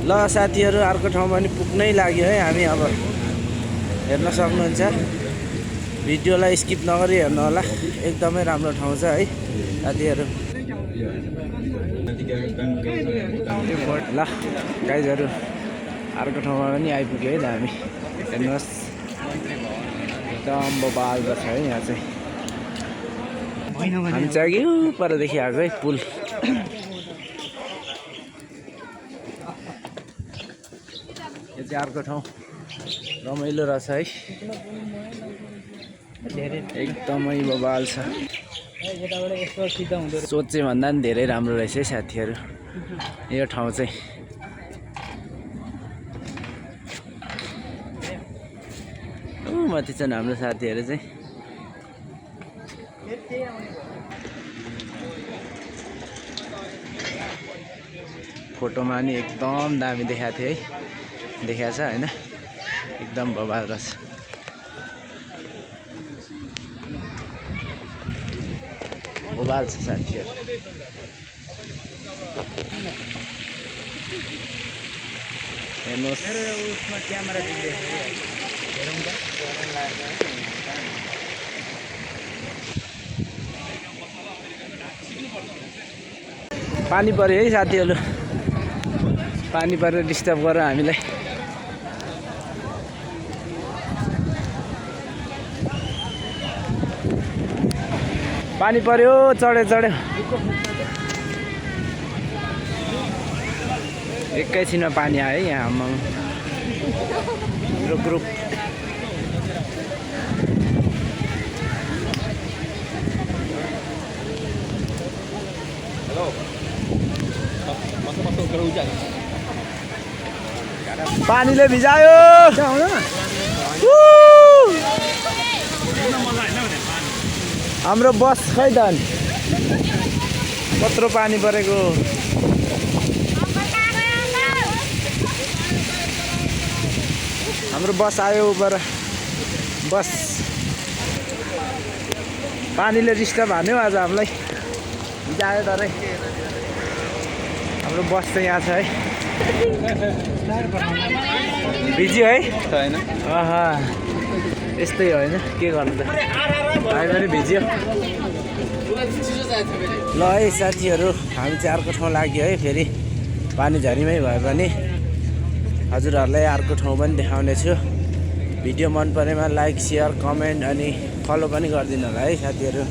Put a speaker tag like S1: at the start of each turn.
S1: ल साथीहरू अर्को ठाउँमा पनि पुग्नै लाग्यो है हामी। अब हेर्न सक्नुहुन्छ, भिडियोलाई स्किप नगरी हेर्नु होला, एकदमै राम्रो ठाउँ छ है साथीहरू। ल गाइजहरू अर्को ठाउँमा पनि आइपुग्यो है त हामी। हेर्नुहोस् एकदम बबाल छ है यहाँ चाहिँ। हामी चाहिँ अघि परदेखि आएको है पुल। यो चाहिँ अर्को ठाउँ रमाइलो रहेछ है, एकदमै बबाल छ। सोचे भन्दा पनि धेरै राम्रो रहेछ है साथीहरू यो ठाउँ चाहिँ। माथि छन् हाम्रो साथीहरू चाहिँ। फोटोमा नि एकदम दामी देखाएको थियो है, देखाएको छ होइन, एकदम बबाल रहेछ। बबाल छ साथीहरू। हेर्नुहोस् पानी पर्यो है साथीहरू, पानी परेर डिस्टर्ब गरेर हामीलाई। पानी पर्यो, चढ्यो एकैछिनमा पानी आयो है यहाँ। ग्रुप पानीले भिजायो। हाम्रो बस खै त कत्रो पानी परेको। हाम्रो बस आयो ऊपर, बस पानीले डिस्टर्ब हान्यो आज हामीलाई, भिजायो तरै। हाम्रो बस चाहिँ यहाँ छ है, भिज्यो है होइन। यस्तै होइन, के गर्नु त, हामी पनि भिज्यो। ल है साथीहरू हामी चाहिँ अर्को ठाउँ लाग्यो है फेरि, पानी झरीमै भए पनि हजुरहरूलाई अर्को ठाउँ पनि देखाउने छु। भिडियो मन परेमा लाइक, सेयर, कमेन्ट अनि फलो पनि गरिदिनु होला है साथीहरू।